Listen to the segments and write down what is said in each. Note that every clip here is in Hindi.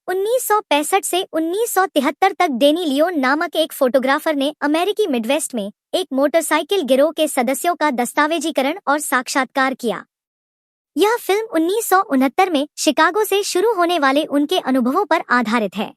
1965 से 1973 तक डेनी लियोन नामक एक फोटोग्राफर ने अमेरिकी मिडवेस्ट में एक मोटरसाइकिल गिरोह के सदस्यों का दस्तावेजीकरण और साक्षात्कार किया। यह फिल्म 1969 में शिकागो से शुरू होने वाले उनके अनुभवों पर आधारित है।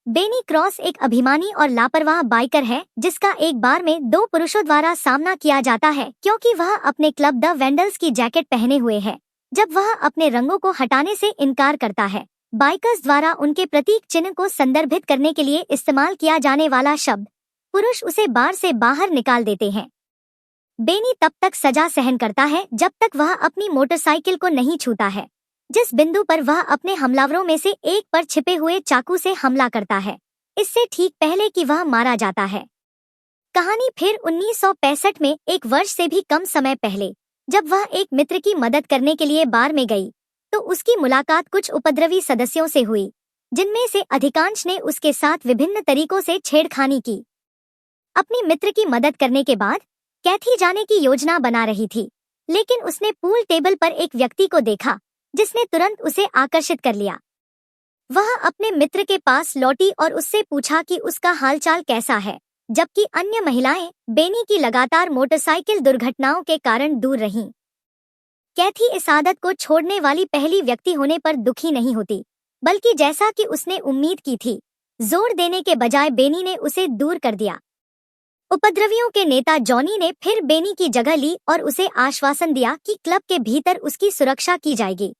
बेनी क्रॉस एक अभिमानी और लापरवाह बाइकर है जिसका एक बार में दो पुरुषों द्वारा सामना किया जाता है क्योंकि वह अपने क्लब द वेंडल्स की जैकेट पहने हुए है। जब वह अपने रंगों को हटाने से इनकार करता है, बाइकर्स द्वारा उनके प्रतीक चिन्ह को संदर्भित करने के लिए इस्तेमाल किया जाने वाला शब्द पुरुष उसे बार से बाहर निकाल देते हैं। बेनी तब तक सजा सहन करता है जब तक वह अपनी मोटरसाइकिल को नहीं छूता है, जिस बिंदु पर वह अपने हमलावरों में से एक पर छिपे हुए चाकू से हमला करता है, इससे ठीक पहले कि वह मारा जाता है। कहानी फिर 1965 में, एक वर्ष से भी कम समय पहले, जब वह एक मित्र की मदद करने के लिए बार में गई तो उसकी मुलाकात कुछ उपद्रवी सदस्यों से हुई, जिनमें से अधिकांश ने उसके साथ विभिन्न तरीकों से छेड़खानी की। अपनी मित्र की मदद करने के बाद कैथी जाने की योजना बना रही थी, लेकिन उसने पूल टेबल पर एक व्यक्ति को देखा जिसने तुरंत उसे आकर्षित कर लिया। वह अपने मित्र के पास लौटी और उससे पूछा कि उसका हालचाल कैसा है, जबकि अन्य महिलाएं बेनी की लगातार मोटरसाइकिल दुर्घटनाओं के कारण दूर रहीं। कैथी इस आदत को छोड़ने वाली पहली व्यक्ति होने पर दुखी नहीं होती, बल्कि जैसा कि उसने उम्मीद की थी, जोर देने के बजाय बेनी ने उसे दूर कर दिया। उपद्रवियों के नेता जॉनी ने फिर बेनी की जगह ली और उसे आश्वासन दिया कि क्लब के भीतर उसकी सुरक्षा की जाएगी।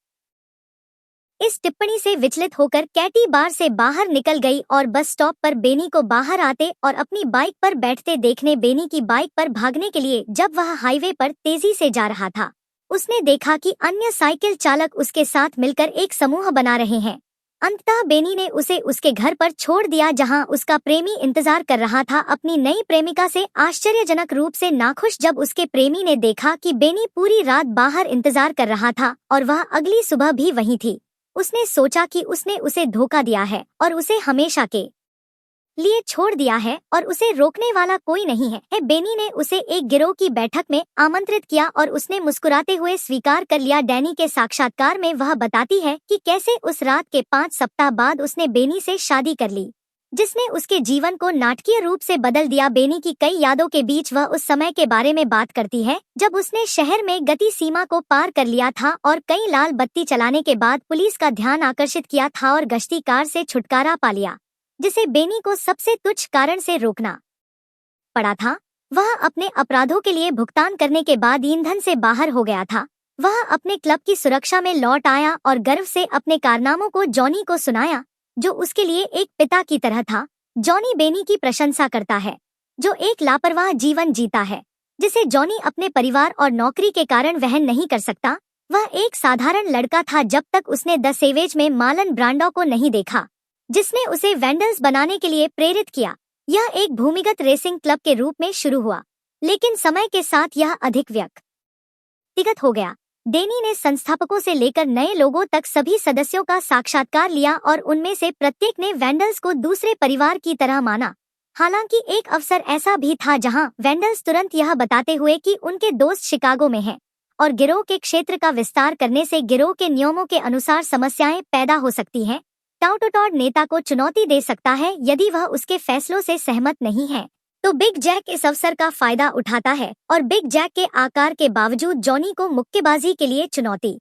इस टिप्पणी से विचलित होकर कैटी बार से बाहर निकल गई और बस स्टॉप पर बेनी को बाहर आते और अपनी बाइक पर बैठते देखने बेनी की बाइक पर भागने के लिए जब वह हाईवे पर तेजी से जा रहा था, उसने देखा कि अन्य साइकिल चालक उसके साथ मिलकर एक समूह बना रहे हैं। अंततः बेनी ने उसे उसके घर पर छोड़ दिया जहां उसका प्रेमी इंतजार कर रहा था, अपनी नई प्रेमिका से आश्चर्यजनक रूप से नाखुश जब उसके प्रेमी ने देखा कि बेनी पूरी रात बाहर इंतजार कर रहा था और वह अगली सुबह भी वहीं थी। उसने सोचा कि उसने उसे धोखा दिया है और उसे हमेशा के लिए छोड़ दिया है और उसे रोकने वाला कोई नहीं है। बेनी ने उसे एक गिरोह की बैठक में आमंत्रित किया और उसने मुस्कुराते हुए स्वीकार कर लिया। डैनी के साक्षात्कार में वह बताती है कि कैसे उस रात के 5 सप्ताह बाद उसने बेनी से शादी कर ली, जिसने उसके जीवन को नाटकीय रूप से बदल दिया। बेनी की कई यादों के बीच वह उस समय के बारे में बात करती है जब उसने शहर में गति सीमा को पार कर लिया था और कई लाल बत्ती चलाने के बाद पुलिस का ध्यान आकर्षित किया था और गश्ती कार से छुटकारा पा लिया, जिसे बेनी को सबसे तुच्छ कारण से रोकना पड़ा था। वह अपने अपराधों के लिए भुगतान करने के बाद ईंधन से बाहर हो गया था। वह अपने क्लब की सुरक्षा में लौट आया और गर्व से अपने कारनामों को जॉनी को सुनाया, जो उसके लिए एक पिता की तरह था। जॉनी बेनी की प्रशंसा करता है, जो एक लापरवाह जीवन जीता है जिसे जॉनी अपने परिवार और नौकरी के कारण वहन नहीं कर सकता। वह एक साधारण लड़का था जब तक उसने द सेवेज में मार्लन ब्रांडो को नहीं देखा, जिसने उसे वेंडल्स बनाने के लिए प्रेरित किया। यह एक भूमिगत रेसिंग क्लब के रूप में शुरू हुआ, लेकिन समय के साथ यह अधिक व्यक्तिगत हो गया। डेनी ने संस्थापकों से लेकर नए लोगों तक सभी सदस्यों का साक्षात्कार लिया और उनमें से प्रत्येक ने वेंडल्स को दूसरे परिवार की तरह माना। हालांकि एक अवसर ऐसा भी था जहां वेंडल्स तुरंत यह बताते हुए कि उनके दोस्त शिकागो में हैं और गिरोह के क्षेत्र का विस्तार करने से गिरोह के नियमों के अनुसार समस्याएं पैदा हो सकती हैं। टाउटोटॉड नेता को चुनौती दे सकता है यदि वह उसके फैसलों से सहमत नहीं है, तो बिग जैक इस अवसर का फायदा उठाता है और बिग जैक के आकार के बावजूद जॉनी को मुक्केबाजी के लिए चुनौती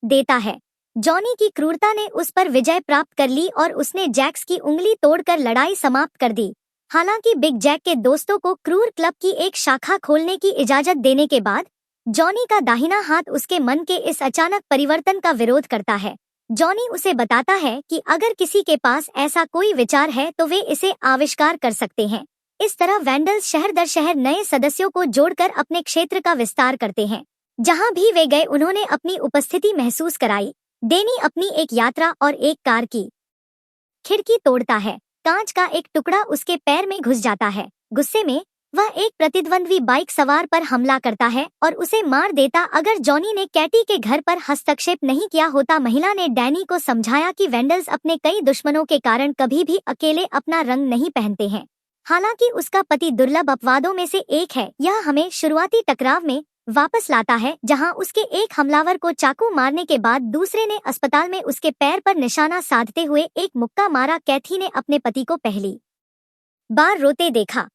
देता है। जॉनी की क्रूरता ने उस पर विजय प्राप्त कर ली और उसने जैक्स की उंगली तोड़कर लड़ाई समाप्त कर दी। हालांकि बिग जैक के दोस्तों को क्रूर क्लब की एक शाखा खोलने की इजाजत देने के बाद जॉनी का दाहिना हाथ उसके मन के इस अचानक परिवर्तन का विरोध करता है। जॉनी उसे बताता है कि अगर किसी के पास ऐसा कोई विचार है तो वे इसे आविष्कार कर सकते हैं। इस तरह वेंडल्स शहर दर शहर नए सदस्यों को जोड़कर अपने क्षेत्र का विस्तार करते हैं। जहां भी वे गए उन्होंने अपनी उपस्थिति महसूस कराई। डेनी अपनी एक यात्रा और एक कार की खिड़की तोड़ता है। कांच का एक टुकड़ा उसके पैर में घुस जाता है। गुस्से में वह एक प्रतिद्वंद्वी बाइक सवार पर हमला करता है और उसे मार देता। अगर जॉनी ने कैटी के घर पर हस्तक्षेप नहीं किया होता, महिला ने डैनी को समझाया कि वेंडल्स अपने कई दुश्मनों के कारण कभी भी अकेले अपना रंग नहीं पहनते हैं। हालांकि उसका पति दुर्लभ अपवादों में से एक है, यह हमें शुरुआती टकराव में वापस लाता है, जहां उसके एक हमलावर को चाकू मारने के बाद दूसरे ने अस्पताल में उसके पैर पर निशाना साधते हुए एक मुक्का मारा। कैथी ने अपने पति को पहली बार रोते देखा,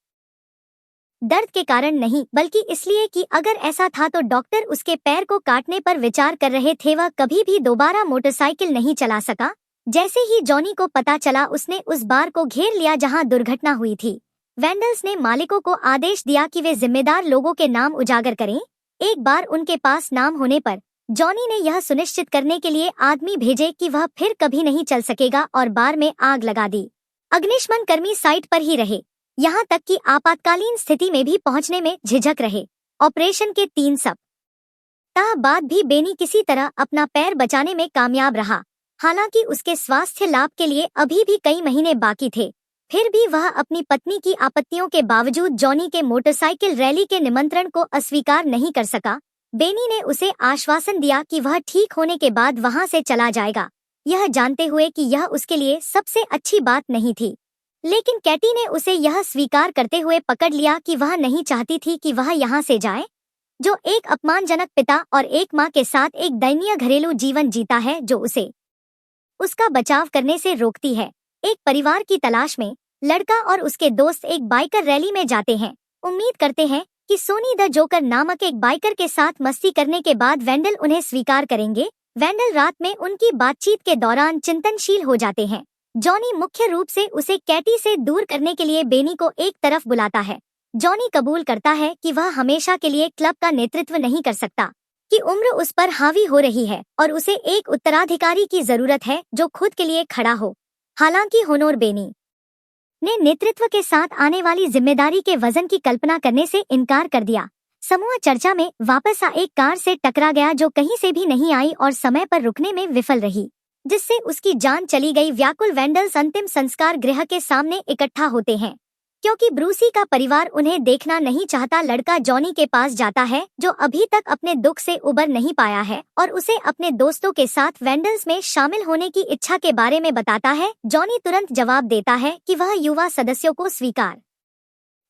दर्द के कारण नहीं बल्कि इसलिए कि अगर ऐसा था तो डॉक्टर उसके पैर को काटने पर विचार कर रहे थे। वह कभी भी दोबारा मोटरसाइकिल नहीं चला सका। जैसे ही जॉनी को पता चला, उसने उस बार को घेर लिया जहां दुर्घटना हुई थी। वेंडल्स ने मालिकों को आदेश दिया कि वे जिम्मेदार लोगों के नाम उजागर करें। एक बार उनके पास नाम होने पर जॉनी ने यह सुनिश्चित करने के लिए आदमी भेजे कि वह फिर कभी नहीं चल सकेगा और बार में आग लगा दी। अग्निशमन कर्मी साइट पर ही रहे, यहाँ तक कि आपातकालीन स्थिति में भी पहुंचने में झिझक रहे। ऑपरेशन के 3 सप्ताह बाद भी बेनी किसी तरह अपना पैर बचाने में कामयाब रहा। हालांकि उसके स्वास्थ्य लाभ के लिए अभी भी कई महीने बाकी थे, फिर भी वह अपनी पत्नी की आपत्तियों के बावजूद जॉनी के मोटरसाइकिल रैली के निमंत्रण को अस्वीकार नहीं कर सका। बेनी ने उसे आश्वासन दिया कि वह ठीक होने के बाद वहां से चला जाएगा, यह जानते हुए कि यह उसके लिए सबसे अच्छी बात नहीं थी। लेकिन कैटी ने उसे यह स्वीकार करते हुए पकड़ लिया कि वह नहीं चाहती थी कि वह यहाँ से जाए, जो एक अपमानजनक पिता और एक माँ के साथ एक दयनीय घरेलू जीवन जीता है जो उसे उसका बचाव करने से रोकती है। एक परिवार की तलाश में लड़का और उसके दोस्त एक बाइकर रैली में जाते हैं। उम्मीद करते हैं कि सोनी द जोकर नामक एक बाइकर के साथ मस्ती करने के बाद वेंडल उन्हें स्वीकार करेंगे। वेंडल रात में उनकी बातचीत के दौरान चिंतनशील हो जाते हैं। जॉनी मुख्य रूप से उसे कैटी से दूर करने के लिए बेनी को एक तरफ बुलाता है। जॉनी कबूल करता है कि वह हमेशा के लिए क्लब का नेतृत्व नहीं कर सकता, कि उम्र उस पर हावी हो रही है और उसे एक उत्तराधिकारी की जरूरत है जो खुद के लिए खड़ा हो। हालांकि होनोर बेनी ने नेतृत्व के साथ आने वाली जिम्मेदारी के वजन की कल्पना करने से इनकार कर दिया। समूह चर्चा में वापस आ एक कार से टकरा गया जो कहीं से भी नहीं आई और समय पर रुकने में विफल रही, जिससे उसकी जान चली गई। व्याकुल वेंडल्स अंतिम संस्कार गृह के सामने इकट्ठा होते हैं क्योंकि ब्रूसी का परिवार उन्हें देखना नहीं चाहता। लड़का जॉनी के पास जाता है जो अभी तक अपने दुख से उबर नहीं पाया है और उसे अपने दोस्तों के साथ वेंडल्स में शामिल होने की इच्छा के बारे में बताता है। जॉनी तुरंत जवाब देता है कि वह युवा सदस्यों को स्वीकार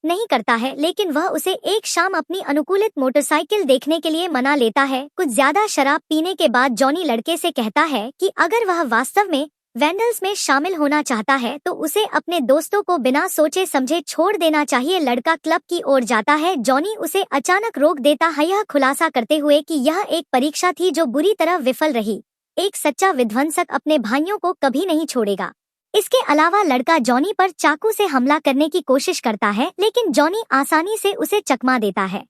नहीं करता है, लेकिन वह उसे एक शाम अपनी अनुकूलित मोटरसाइकिल देखने के लिए मना लेता है। कुछ ज्यादा शराब पीने के बाद जॉनी लड़के से कहता है कि अगर वह वास्तव में वेंडल्स में शामिल होना चाहता है तो उसे अपने दोस्तों को बिना सोचे समझे छोड़ देना चाहिए। लड़का क्लब की ओर जाता है। जॉनी उसे अचानक रोक देता है, यह खुलासा करते हुए कि यह एक परीक्षा थी जो बुरी तरह विफल रही। एक सच्चा विध्वंसक अपने भाइयों को कभी नहीं छोड़ेगा। इसके अलावा लड़का जॉनी पर चाकू से हमला करने की कोशिश करता है, लेकिन जॉनी आसानी से उसे चकमा देता है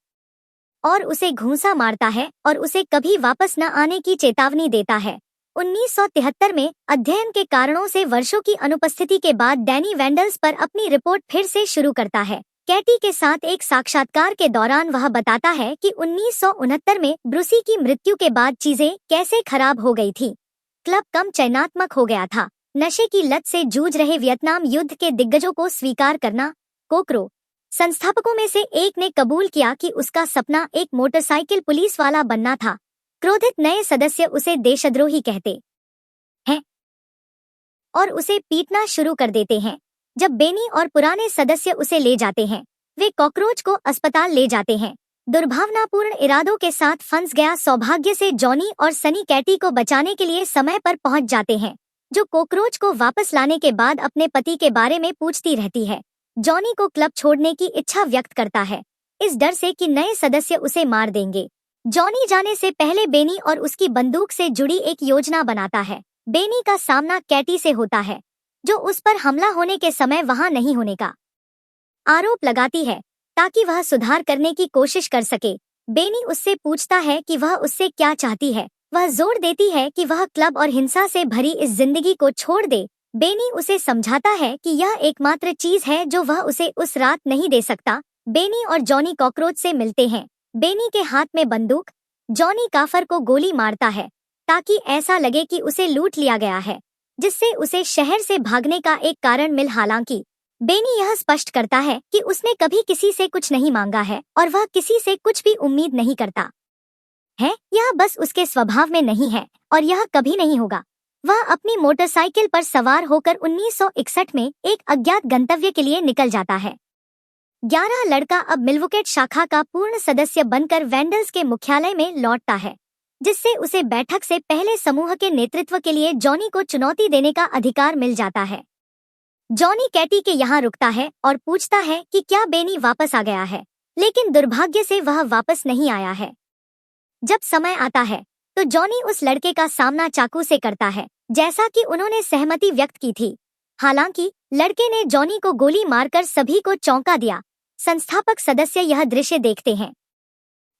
और उसे घूंसा मारता है और उसे कभी वापस न आने की चेतावनी देता है। 1973 में अध्ययन के कारणों से वर्षों की अनुपस्थिति के बाद डैनी वेंडल्स पर अपनी रिपोर्ट फिर से शुरू करता है। कैटी के साथ एक साक्षात्कार के दौरान वह बताता है कि 1969 में ब्रूसी की मृत्यु के बाद चीजें कैसे खराब हो गई थी। क्लब कम चयनात्मक हो गया था। नशे की लत से जूझ रहे वियतनाम युद्ध के दिग्गजों को स्वीकार करना। कोकरो संस्थापकों में से एक ने कबूल किया कि उसका सपना एक मोटरसाइकिल पुलिस वाला बनना था। क्रोधित नए सदस्य उसे देशद्रोही कहते हैं और उसे पीटना शुरू कर देते हैं। जब बेनी और पुराने सदस्य उसे ले जाते हैं, वे कॉकरोच को अस्पताल ले जाते हैं। दुर्भावनापूर्ण इरादों के साथ फंस गया। सौभाग्य से जॉनी और सनी कैटी को बचाने के लिए समय पर पहुंच जाते हैं, जो कॉकरोच को वापस लाने के बाद अपने पति के बारे में पूछती रहती है। जॉनी को क्लब छोड़ने की इच्छा व्यक्त करता है, इस डर से कि नए सदस्य उसे मार देंगे। जॉनी जाने से पहले बेनी और उसकी बंदूक से जुड़ी एक योजना बनाता है। बेनी का सामना कैटी से होता है, जो उस पर हमला होने के समय वहां नहीं होने का आरोप लगाती है ताकि वह सुधार करने की कोशिश कर सके। बेनी उससे पूछता है कि वह उससे क्या चाहती है। वह जोर देती है कि वह क्लब और हिंसा से भरी इस जिंदगी को छोड़ दे। बेनी उसे समझाता है कि यह एकमात्र चीज है जो वह उसे उस रात नहीं दे सकता। बेनी और जॉनी कॉकरोच से मिलते हैं। बेनी के हाथ में बंदूक। जॉनी काफर को गोली मारता है ताकि ऐसा लगे कि उसे लूट लिया गया है, जिससे उसे शहर से भागने का एक कारण मिल। हालांकि बेनी यह स्पष्ट करता है कि उसने कभी किसी से कुछ नहीं मांगा है और वह किसी से कुछ भी उम्मीद नहीं करता है। यह बस उसके स्वभाव में नहीं है और यह कभी नहीं होगा। वह अपनी मोटरसाइकिल पर सवार होकर 1961 में एक अज्ञात गंतव्य के लिए निकल जाता है। 11 लड़का अब मिल्वुकेट शाखा का पूर्ण सदस्य बनकर वेंडल्स के मुख्यालय में लौटता है, जिससे उसे बैठक से पहले समूह के नेतृत्व के लिए जॉनी को चुनौती देने का अधिकार मिल जाता है। जॉनी कैटी के यहाँ रुकता है और पूछता है कि क्या बेनी वापस आ गया है, लेकिन दुर्भाग्य से वह वापस नहीं आया है। जब समय आता है तो जॉनी उस लड़के का सामना चाकू से करता है, जैसा कि उन्होंने सहमति व्यक्त की थी। हालांकि लड़के ने जॉनी को गोली मारकर सभी को चौंका दिया। संस्थापक सदस्य यह दृश्य देखते हैं,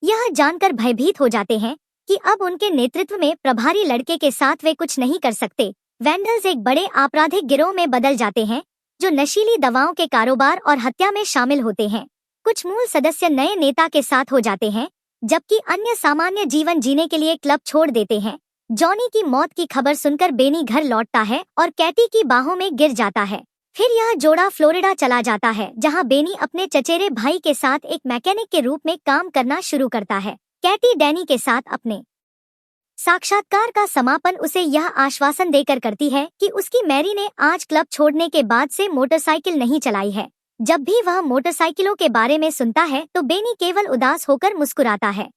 यह जानकर भयभीत हो जाते हैं कि अब उनके नेतृत्व में प्रभारी लड़के के साथ वे कुछ नहीं कर सकते। वेंडल्स एक बड़े आपराधिक गिरोह में बदल जाते हैं, जो नशीली दवाओं के कारोबार और हत्या में शामिल होते हैं। कुछ मूल सदस्य नए नेता के साथ हो जाते हैं, जबकि अन्य सामान्य जीवन जीने के लिए क्लब छोड़ देते हैं। जॉनी की मौत की खबर सुनकर बेनी घर लौटता है और कैटी की बाहों में गिर जाता है। फिर यह जोड़ा फ्लोरिडा चला जाता है, जहां बेनी अपने चचेरे भाई के साथ एक मैकेनिक के रूप में काम करना शुरू करता है। कैटी डैनी के साथ अपने साक्षात्कार का समापन उसे यह आश्वासन देकर करती है कि उसकी मैरी ने आज क्लब छोड़ने के बाद से मोटरसाइकिल नहीं चलाई है। जब भी वह मोटरसाइकिलों के बारे में सुनता है तो बेनी केवल उदास होकर मुस्कुराता है।